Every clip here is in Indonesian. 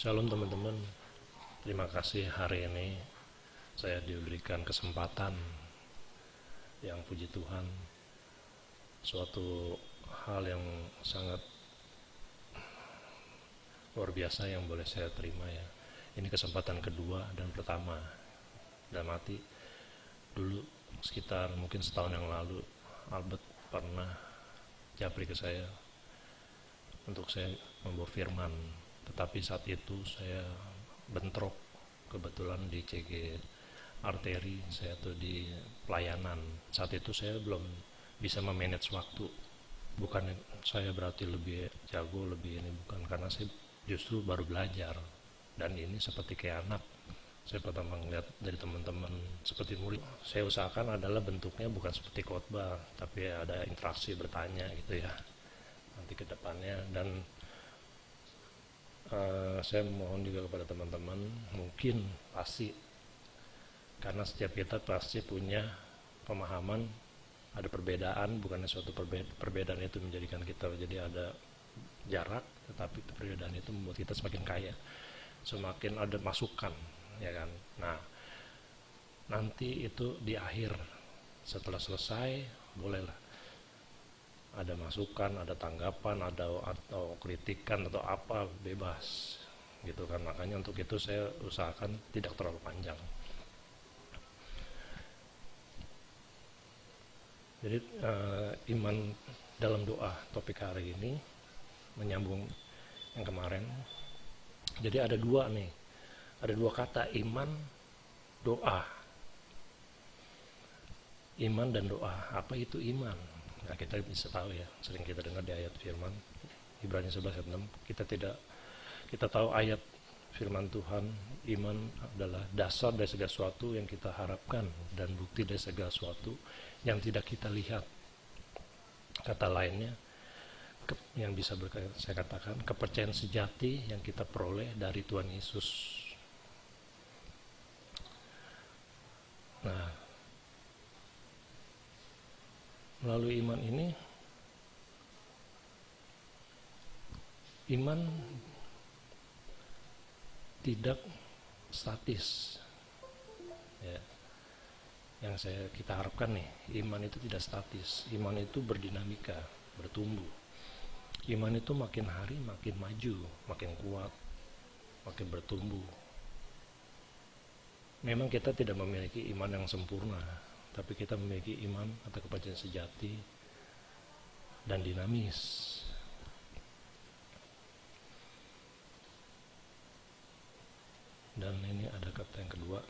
Shalom teman-teman, terima kasih hari ini saya diberikan kesempatan yang puji Tuhan, suatu hal yang sangat luar biasa yang boleh saya terima ya. Ini kesempatan kedua dan pertama dalam hati. Dulu sekitar mungkin setahun yang lalu Albert pernah japri ke saya untuk saya membawa firman, tetapi saat itu saya bentrok kebetulan di CG arteri, saya tuh di pelayanan. Saat itu saya belum bisa memanage waktu. Bukan saya berarti lebih jago, lebih ini, bukan, karena saya justru baru belajar. Dan ini seperti kayak anak. Saya pertama melihat dari teman-teman seperti murid. Saya usahakan adalah bentuknya bukan seperti khotbah, tapi ada interaksi, bertanya gitu ya. Nanti ke depannya. Dan saya mohon juga kepada teman-teman, mungkin pasti karena setiap kita pasti punya pemahaman, ada perbedaan, bukannya suatu perbedaan itu menjadikan kita jadi ada jarak, tetapi perbedaan itu membuat kita semakin kaya, semakin ada masukan, ya kan. Nah, nanti itu di akhir setelah selesai bolehlah ada masukan, ada tanggapan, atau kritikan atau apa, bebas gitu kan. Makanya untuk itu saya usahakan tidak terlalu panjang. Jadi iman dalam doa, topik hari ini menyambung yang kemarin. Jadi ada dua kata, iman, doa. Iman dan doa. Apa itu iman? Nah, kita bisa tahu ya, sering kita dengar di ayat firman Ibrani 11 ayat 6. Kita tahu ayat firman Tuhan, iman adalah dasar dari segala sesuatu yang kita harapkan dan bukti dari segala sesuatu yang tidak kita lihat. Kata lainnya, yang bisa saya katakan, kepercayaan sejati yang kita peroleh dari Tuhan Yesus. Nah, melalui iman ini, iman tidak statis ya. Yang kita harapkan nih, iman itu tidak statis. Iman itu berdinamika, bertumbuh. Iman itu makin hari makin maju, makin kuat, makin bertumbuh. Memang kita tidak memiliki iman yang sempurna, tapi kita memiliki iman atau kepercayaan sejati dan dinamis. Dan ini ada kata yang kedua,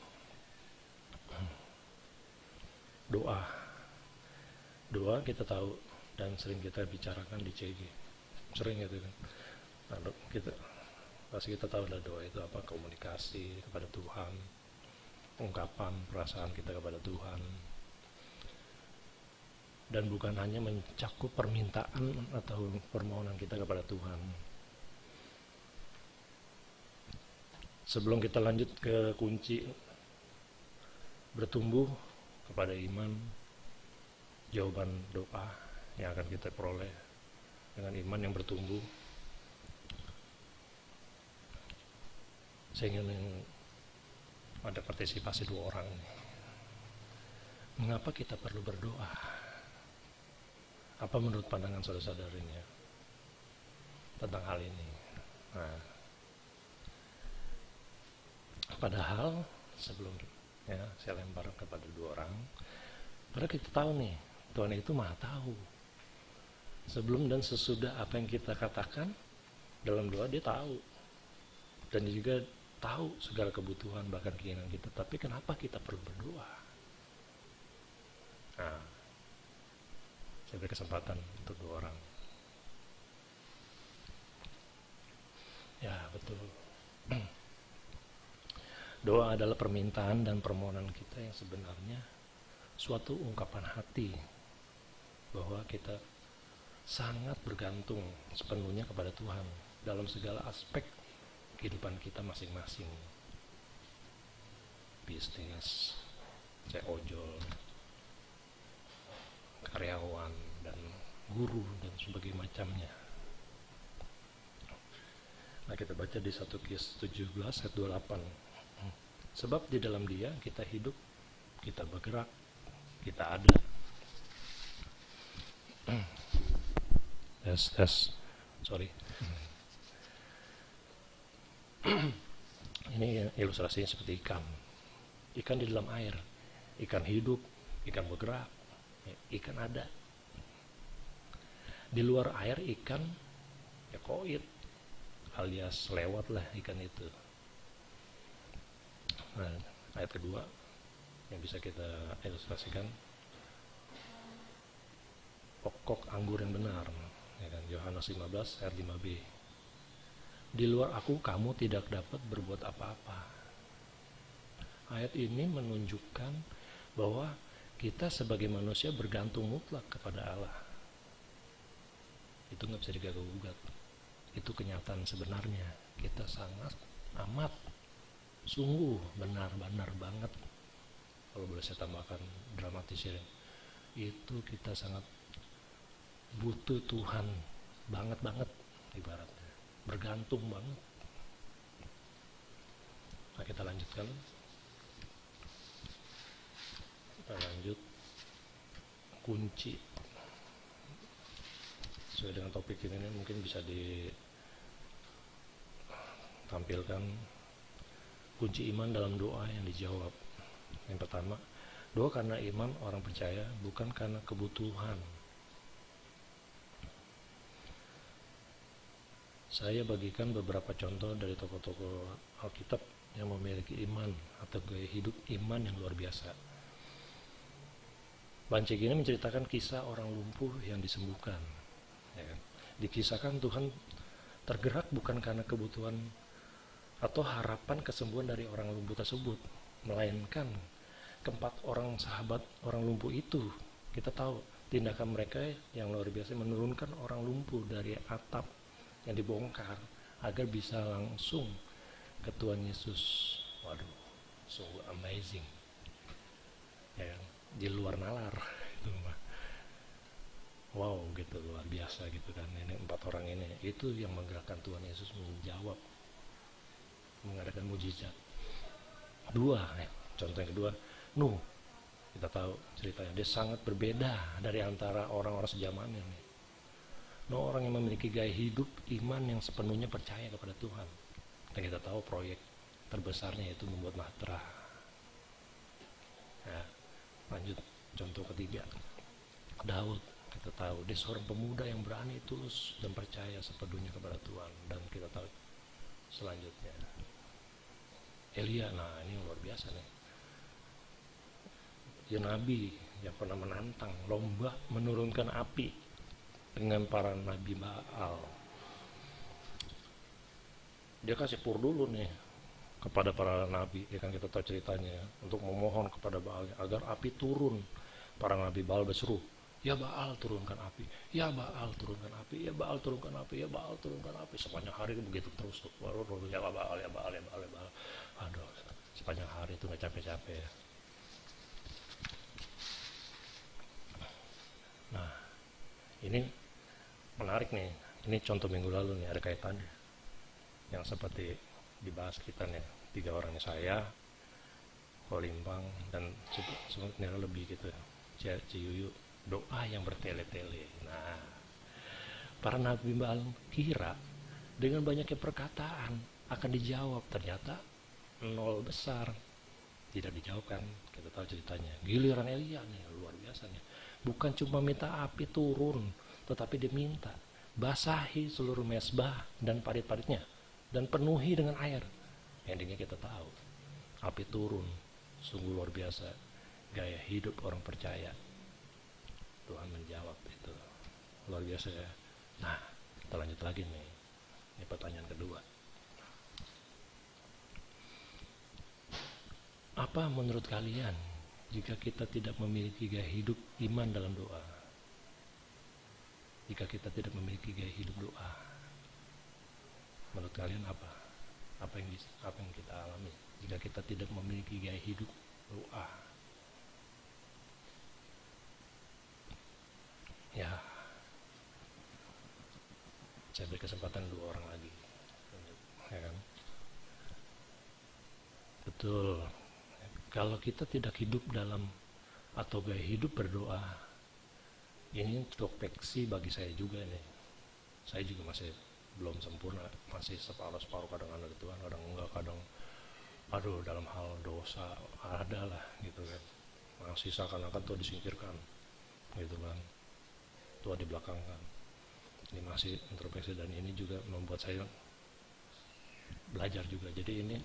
doa. Doa kita tahu dan sering kita bicarakan di CG, sering gitu kan. Nah, pasti kita tahu lah doa itu apa, komunikasi kepada Tuhan, ungkapan perasaan kita kepada Tuhan, dan bukan hanya mencakup permintaan atau permohonan kita kepada Tuhan. Sebelum kita lanjut ke kunci bertumbuh kepada iman, jawaban doa yang akan kita peroleh dengan iman yang bertumbuh, saya ingin ada partisipasi dua orang. Mengapa kita perlu berdoa? Apa menurut pandangan saudara-saudarinya tentang hal ini? Nah, padahal sebelum saya lempar kepada dua orang, padahal kita tahu nih, Tuhan itu maha tahu. Sebelum dan sesudah apa yang kita katakan dalam doa, dia tahu. Dan dia juga tahu segala kebutuhan, bahkan keinginan kita. Tapi kenapa kita perlu berdoa? Nah, saya beri kesempatan untuk dua orang. Ya, betul. Doa adalah permintaan dan permohonan kita yang sebenarnya suatu ungkapan hati bahwa kita sangat bergantung sepenuhnya kepada Tuhan dalam segala aspek kehidupan kita masing-masing. Bisnis, saya ojol, karyawan, dan guru, dan sebagainya macamnya. Nah, kita baca di 1 Kis 17 ayat 28. Sebab di dalam Dia kita hidup, kita bergerak, kita ada. Sorry. Ini ilustrasinya seperti ikan. Ikan di dalam air. Ikan hidup, ikan bergerak, ikan ada. Di luar air ikan ya koit, alias lewat lah ikan itu. Nah, ayat kedua yang bisa kita ilustrasikan, pokok anggur yang benar, ya kan? Yohanes 15 ayat 5b. Di luar aku kamu tidak dapat berbuat apa-apa. Ayat ini menunjukkan bahwa kita sebagai manusia bergantung mutlak kepada Allah. Itu nggak bisa diganggu-gugat. Itu kenyataan sebenarnya. Kita sangat amat sungguh benar-benar banget, kalau boleh saya tambahkan dramatisir, itu kita sangat butuh Tuhan banget ibaratnya, bergantung banget. Nah, kita lanjutkan. Kita lanjut kunci sesuai dengan topik ini mungkin bisa ditampilkan kunci iman dalam doa yang dijawab. Yang pertama, doa karena iman orang percaya, bukan karena kebutuhan. Saya bagikan beberapa contoh dari tokoh-tokoh Alkitab yang memiliki iman atau gaya hidup iman yang luar biasa. Bancik ini menceritakan kisah orang lumpuh yang disembuhkan. Ya kan? Dikisahkan Tuhan tergerak bukan karena kebutuhan atau harapan kesembuhan dari orang lumpuh tersebut, melainkan keempat orang sahabat orang lumpuh itu, kita tahu tindakan mereka yang luar biasa, menurunkan orang lumpuh dari atap yang dibongkar agar bisa langsung ke Tuhan Yesus. Waduh, sungguh amazing, ya kan? Di luar nalar itu mah. Wow, gitu, luar biasa gitu kan. Ini 4 orang ini, itu yang menggerakkan Tuhan Yesus menjawab, mengadakan mujizat. Contoh yang kedua, Nuh. Kita tahu ceritanya, dia sangat berbeda dari antara orang-orang sejamannya nih. Nuh orang yang memiliki gaya hidup iman yang sepenuhnya percaya kepada Tuhan. Dan kita tahu proyek terbesarnya itu membuat Bahtera. Ya, lanjut contoh ketiga, Daud. Kita tahu dia seorang pemuda yang berani, tulus dan percaya sepenuhnya kepada Tuhan. Dan kita tahu selanjutnya Elia. Nah, ini luar biasa nih. Dia nabi yang pernah menantang lomba menurunkan api dengan para nabi Baal. Dia kasih pur dulu nih kepada para nabi, ya kan, kita tahu ceritanya, untuk memohon kepada Baal agar api turun. Para nabi Baal berseru, ya Baal turunkan api, ya Baal turunkan api, ya Baal turunkan api, ya Baal turunkan api. Sepanjang hari begitu terus tuh, ya Baal, ya Baal, ya Baal, ya Baal. Aduh, sepanjang hari itu nggak capek-capek ya. Nah, ini menarik nih. Ini contoh minggu lalu nih, ada kaitannya yang seperti dibahas kita nih. 3 orangnya, saya, Kolimpang, dan sebenarnya lebih gitu ya, Ciyuyu. Doa yang bertele-tele. Nah, para nabi Baal kira dengan banyaknya perkataan akan dijawab, ternyata nol besar, tidak dijawabkan. Kita tahu ceritanya. Giliran Elia nih, luar biasa nih, bukan cuma minta api turun, tetapi dia minta basahi seluruh mesbah dan parit-paritnya dan penuhi dengan air. Endingnya kita tahu api turun. Sungguh luar biasa gaya hidup orang percaya. Tuhan menjawab itu, luar biasa ya. Nah, kita lanjut lagi nih. Ini pertanyaan kedua. Apa menurut kalian jika kita tidak memiliki gaya hidup iman dalam doa? Jika kita tidak memiliki gaya hidup doa, menurut kalian apa? Apa yang kita alami jika kita tidak memiliki gaya hidup doa? Ya, saya beri kesempatan 2 orang lagi. Betul. Kalau kita tidak hidup dalam atau gaya hidup berdoa, ini introspeksi bagi saya juga nih. Saya juga masih belum sempurna, masih separuh-separuh, kadang ada Tuhan, kadang enggak, kadang aduh dalam hal dosa ada lah gitu kan. Masih seakan-akan tuh disingkirkan gitu kan, Tuhan di belakang kan. Ini masih introspeksi, dan ini juga membuat saya belajar juga. Jadi ini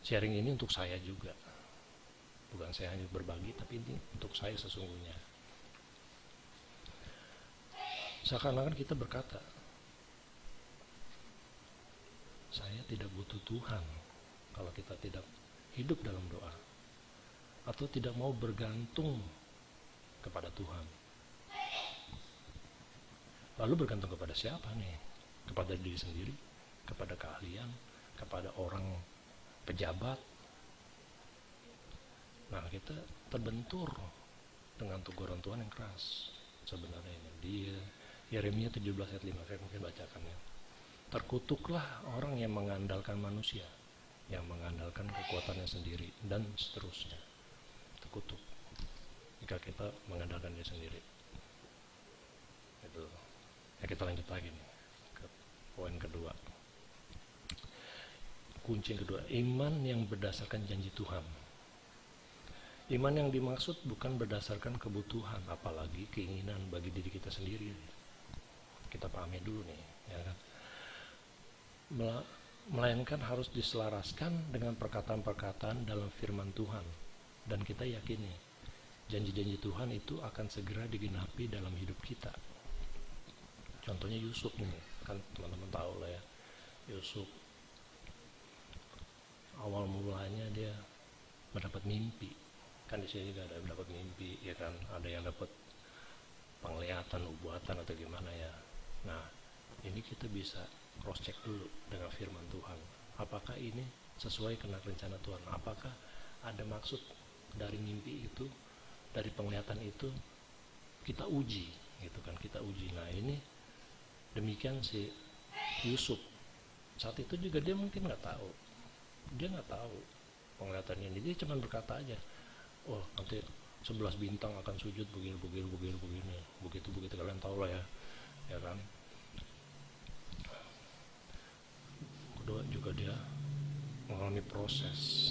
sharing ini untuk saya juga, bukan saya hanya berbagi, tapi ini untuk saya sesungguhnya. Seakan-akan kita berkata, saya tidak butuh Tuhan kalau kita tidak hidup dalam doa, atau tidak mau bergantung kepada Tuhan. Lalu bergantung kepada siapa nih? Kepada diri sendiri, kepada keahlian, kepada orang pejabat. Nah, kita terbentur dengan teguran Tuhan yang keras sebenarnya ini. Di Yeremia 17 ayat 5, saya mungkin bacakan ya. Terkutuklah orang yang mengandalkan manusia, yang mengandalkan kekuatannya sendiri, dan seterusnya. Terkutuk jika kita mengandalkan diri sendiri. Itu. Ya, kita lanjut lagi nih ke poin kedua. Kunci kedua, iman yang berdasarkan janji Tuhan. Iman yang dimaksud bukan berdasarkan kebutuhan, apalagi keinginan bagi diri kita sendiri. Kita pahami dulu nih, ya kan? Melainkan harus diselaraskan dengan perkataan-perkataan dalam firman Tuhan, dan kita yakini janji-janji Tuhan itu akan segera digenapi dalam hidup kita. Contohnya Yusuf nih, kan teman-teman tahu lah ya, Yusuf awal mulanya dia mendapat mimpi, kan di sini juga ada dapat mimpi, ya kan, ada yang dapat penglihatan, nubuatan atau gimana ya. Nah, ini kita bisa cross check dulu dengan firman Tuhan. Apakah ini sesuai dengan rencana Tuhan? Apakah ada maksud dari mimpi itu, dari penglihatan itu? Kita uji, gitu kan, kita uji. Nah, ini demikian si Yusuf. Saat itu juga dia mungkin nggak tahu. Dia nggak tahu penglihatannya ini. Dia cuma berkata aja, oh nanti 11 bintang akan sujud begini. Begitu kalian tahu lah ya kan. Kedua juga dia mengalami proses,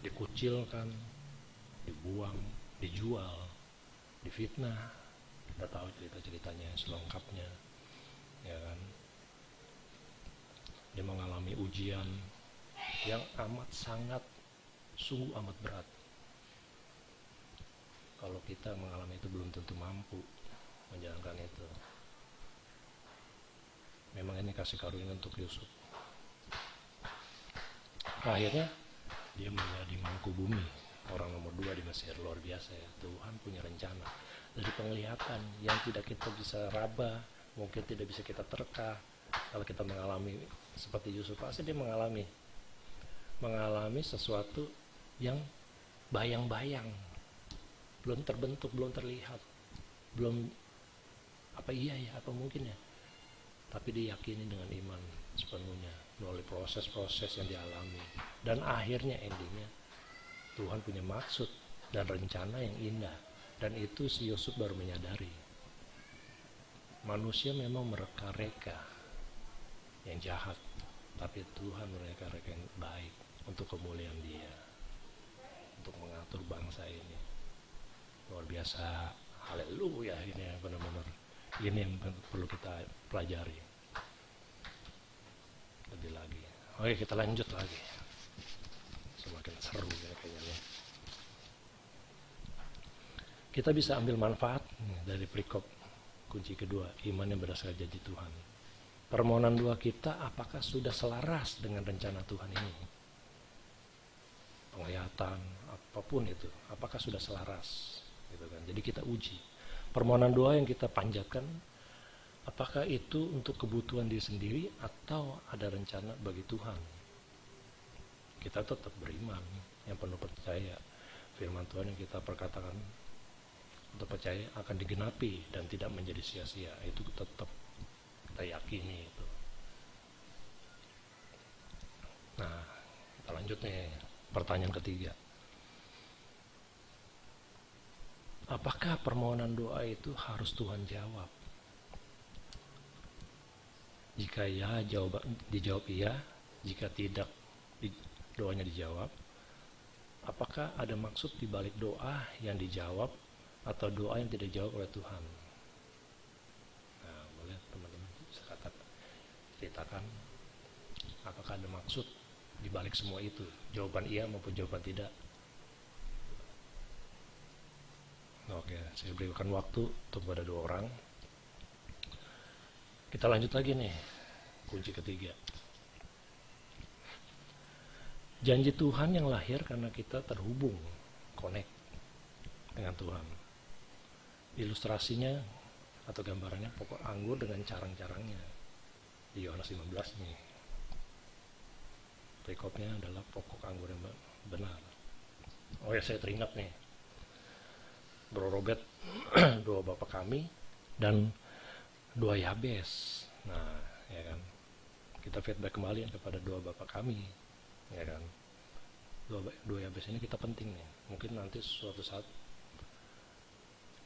dikucilkan, dibuang, dijual, difitnah. Kita tahu cerita-ceritanya selengkapnya, ya kan. Dia mengalami ujian yang sungguh amat berat. Kalau kita mengalami itu belum tentu mampu menjalankan itu. Memang ini kasih karunia untuk Yusuf. Akhirnya dia menjadi mangku bumi, orang nomor 2 di Mesir. Luar biasa ya, Tuhan punya rencana. Dari penglihatan yang tidak kita bisa raba, mungkin tidak bisa kita terka. Kalau kita mengalami seperti Yusuf, pasti dia mengalami sesuatu yang bayang-bayang, belum terbentuk, belum terlihat, belum apa iya ya, apa mungkin ya, tapi diyakini dengan iman sepenuhnya melalui proses-proses yang dialami, dan akhirnya endingnya Tuhan punya maksud dan rencana yang indah. Dan itu si Yusuf baru menyadari manusia memang mereka-reka yang jahat, tapi Tuhan mereka-reka yang baik untuk kemuliaan Dia, untuk mengatur bangsa ini. Luar biasa, haleluya. Ini benar-benar ini yang perlu kita pelajari lebih lagi. Oke, kita lanjut lagi, semakin seru ya kayaknya. Kita bisa ambil manfaat dari perikop kunci kedua, iman yang berdasarkan janji Tuhan. Permohonan doa kita apakah sudah selaras dengan rencana Tuhan ini? Penglihatan apapun itu, apakah sudah selaras? Gitu kan. Jadi kita uji. Permohonan doa yang kita panjatkan, apakah itu untuk kebutuhan diri sendiri atau ada rencana bagi Tuhan? Kita tetap beriman, yang penuh percaya firman Tuhan yang kita perkatakan, untuk percaya akan digenapi dan tidak menjadi sia-sia. Itu tetap kita yakini itu. Nah, Lanjutnya, pertanyaan ketiga. Apakah permohonan doa itu harus Tuhan jawab? Jika ya, dijawab iya. Jika tidak, doanya dijawab. Apakah ada maksud di balik doa yang dijawab atau doa yang tidak dijawab oleh Tuhan? Nah, boleh teman-teman ceritakan apakah ada maksud di balik semua itu? Jawaban iya maupun jawaban tidak. Oke, saya berikan waktu untuk pada 2 orang. Kita lanjut lagi nih, kunci ketiga. Janji Tuhan yang lahir karena kita terhubung, connect dengan Tuhan. Ilustrasinya atau gambarannya pokok anggur dengan carang-carangnya. Di Yohanes 15 nih. Perikopnya adalah pokok anggur yang benar. Oh ya, saya teringat nih. Bro Robert, 2 bapak kami dan 2 Yabes. Nah, ya kan. Kita feedback kembali kepada 2 bapak kami, ya kan. 2 Yabes ini kita penting nih. Mungkin nanti suatu saat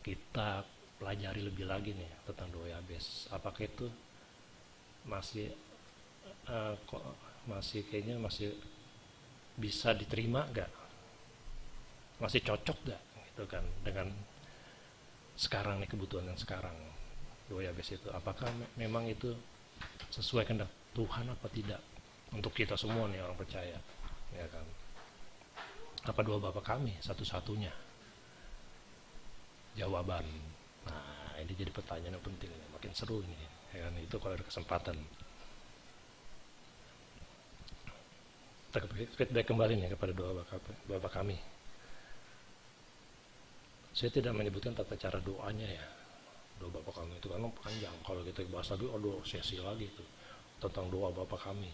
kita pelajari lebih lagi nih tentang 2 Yabes. Apakah itu masih kayaknya masih bisa diterima gak? Masih cocok gak? Gitu kan, dengan sekarang nih, kebutuhan yang sekarang 2 Yabes itu, apakah memang itu sesuai kehendak Tuhan apa tidak untuk kita semua nih orang percaya, ya kan? Apa 2 bapak kami satu-satunya jawaban? Nah, ini jadi pertanyaan yang penting nih. Makin seru ini, ya kan? Itu kalau ada kesempatan kita feedback kembali nih kepada 2 bapak kami. Saya tidak menyebutkan tata cara doanya ya. 2 bapak kami itu karena panjang. Kalau kita bahas lagi, sesi lagi itu tentang doa bapak kami.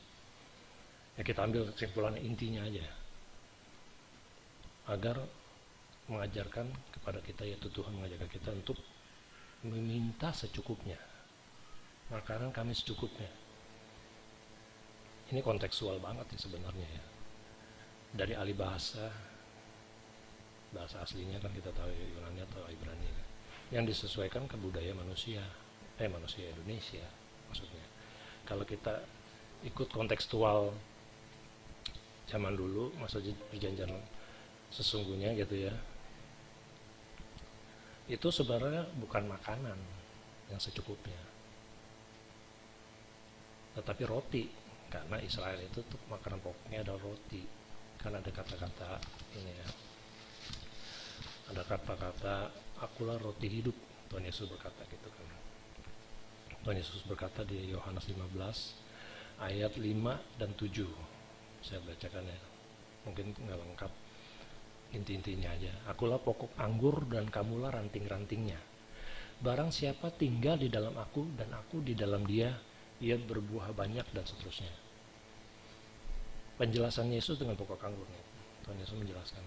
Ya kita ambil kesimpulan intinya aja. Agar mengajarkan kepada kita, yaitu Tuhan mengajarkan kita untuk meminta secukupnya. Makanan kami secukupnya. Ini kontekstual banget ya sebenarnya ya. Dari ahli bahasa aslinya kan kita tahu Yunani atau Ibrani kan, yang disesuaikan ke budaya manusia Indonesia maksudnya. Kalau kita ikut kontekstual zaman dulu, masa perjanjian sesungguhnya gitu ya, itu sebenarnya bukan makanan yang secukupnya, tetapi roti, karena Israel itu tuh makanan pokoknya adalah roti. Kan ada kata-kata ini ya, ada kata-kata akulah roti hidup, Tuhan Yesus berkata gitu kan. Tuhan Yesus berkata di Yohanes 15 ayat 5 dan 7. Saya bacakan ya, mungkin nggak lengkap, inti-intinya aja. Akulah pokok anggur dan kamulah ranting-rantingnya. Barang siapa tinggal di dalam aku dan aku di dalam dia, ia berbuah banyak, dan seterusnya. Penjelasan Yesus dengan pokok anggur nih. Tuhan Yesus menjelaskan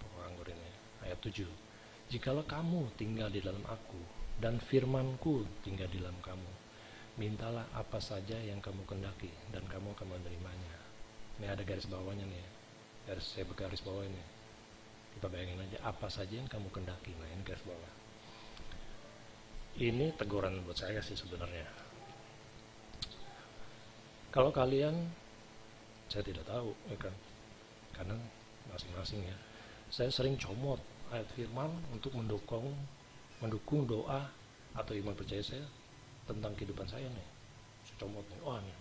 pokok anggur ini. Ayat 7. Jikalau kamu tinggal di dalam aku dan firmanku tinggal di dalam kamu, mintalah apa saja yang kamu kehendaki dan kamu akan menerimanya. Ini ada garis bawahnya nih. Saya bergaris bawah ini. Kita bayangin aja, apa saja yang kamu kehendaki. Nah, ini garis bawah. Ini teguran buat saya sih sebenarnya. Kalau kalian, saya tidak tahu ya kan, karena masing-masing ya. Saya sering comot ayat firman untuk mendukung doa atau iman percaya saya tentang kehidupan saya nih. Saya comot nih, nih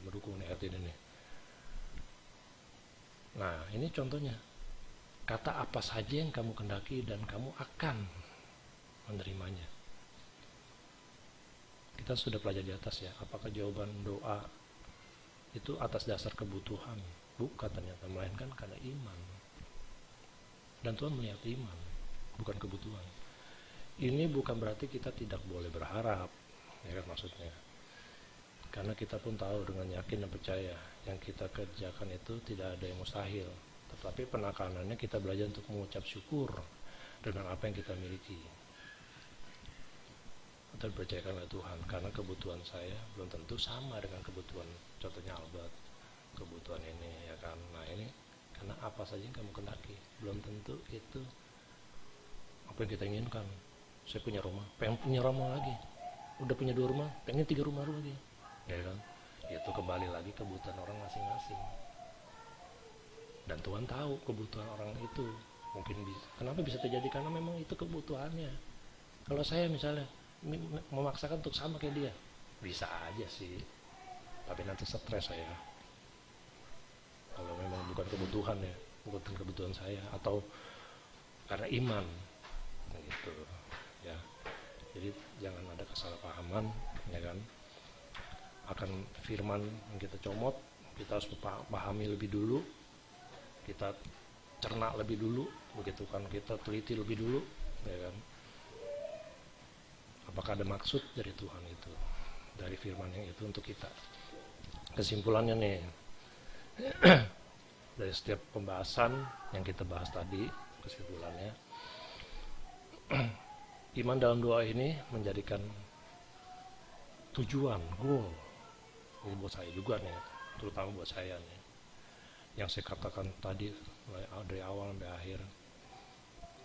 mendukung nih ayat ini nih. Nah, ini contohnya. Kata apa saja yang kamu kehendaki dan kamu akan menerimanya. Kita sudah pelajari di atas ya, apakah jawaban doa itu atas dasar kebutuhan? Bukan ternyata, melainkan karena iman. Dan Tuhan melihat iman, bukan kebutuhan. Ini bukan berarti kita tidak boleh berharap, ya kan maksudnya. Karena kita pun tahu dengan yakin dan percaya yang kita kerjakan itu tidak ada yang mustahil. Tetapi penekanannya kita belajar untuk mengucap syukur dengan apa yang kita miliki. Atau dipercayakan oleh Tuhan, karena kebutuhan saya belum tentu sama dengan kebutuhan contohnya Albert. kebutuhan ini ya kan. Nah ini karena apa saja yang kamu kendaki, belum tentu itu apa yang kita inginkan. Saya punya rumah, pengen punya rumah lagi, udah punya 2 rumah, pengen 3 rumah lagi, ya kan. Itu kembali lagi kebutuhan orang masing-masing, dan Tuhan tahu kebutuhan orang itu. Mungkin bisa, kenapa bisa terjadi, karena memang itu kebutuhannya. Kalau saya misalnya memaksakan untuk sama kayak dia, bisa aja sih, tapi nanti stres saya. Kalau memang bukan kebutuhan ya, bukan kebutuhan saya, atau karena iman gitu ya. Jadi jangan ada kesalahpahaman ya kan, akan firman yang kita comot. Kita harus pahami lebih dulu, kita cerna lebih dulu, begitu kan, kita teliti lebih dulu ya kan, apakah ada maksud dari Tuhan itu, dari firman yang itu untuk kita. Kesimpulannya nih, dari setiap pembahasan yang kita bahas tadi, kesimpulannya iman dalam doa ini menjadikan tujuan, goal. Ini buat saya juga nih, terutama buat saya nih, yang saya katakan tadi dari awal sampai akhir.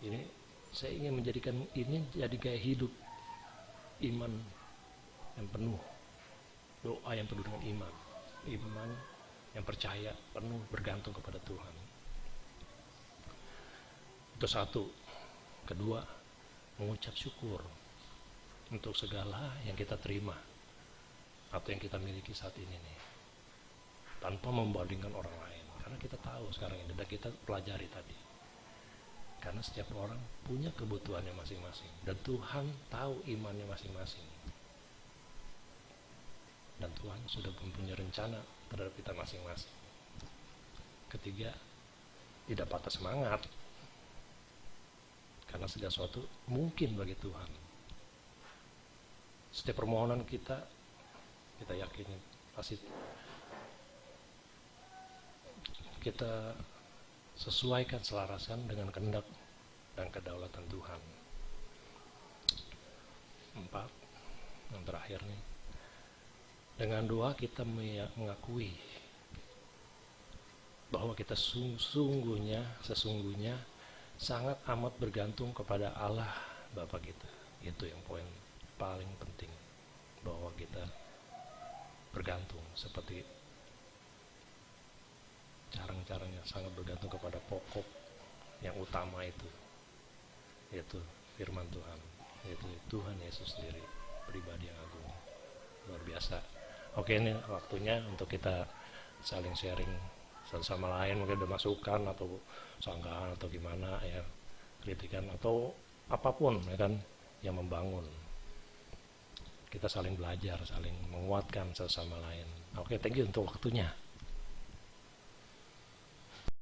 Ini saya ingin menjadikan ini jadi gaya hidup, iman yang penuh, doa yang penuh dengan iman yang percaya, penuh bergantung kepada Tuhan. Itu satu. Kedua, mengucap syukur untuk segala yang kita terima atau yang kita miliki saat ini nih, tanpa membandingkan orang lain. Karena kita tahu sekarang ini, dan kita pelajari tadi, karena setiap orang punya kebutuhannya masing-masing, dan Tuhan tahu imannya masing-masing, dan Tuhan sudah mempunyai rencana terhadap kita masing-masing. Ketiga, tidak patah semangat, karena segala sesuatu mungkin bagi Tuhan. Setiap permohonan kita yakini pasti kita sesuaikan, selaraskan dengan kehendak dan kedaulatan Tuhan. 4, yang terakhir nih, dengan doa kita mengakui bahwa kita sesungguhnya sangat amat bergantung kepada Allah Bapa kita. Itu yang poin paling penting, bahwa kita bergantung seperti carang-carangnya, sangat bergantung kepada pokok yang utama itu, yaitu firman Tuhan, yaitu Tuhan Yesus sendiri, pribadi yang agung, luar biasa. Oke, ini waktunya untuk kita saling sharing satu sama lain, mungkin ada masukan atau sanggahan atau gimana ya, kritikan atau apapun ya kan, yang membangun. Kita saling belajar, saling menguatkan satu sama lain. Oke, thank you untuk waktunya.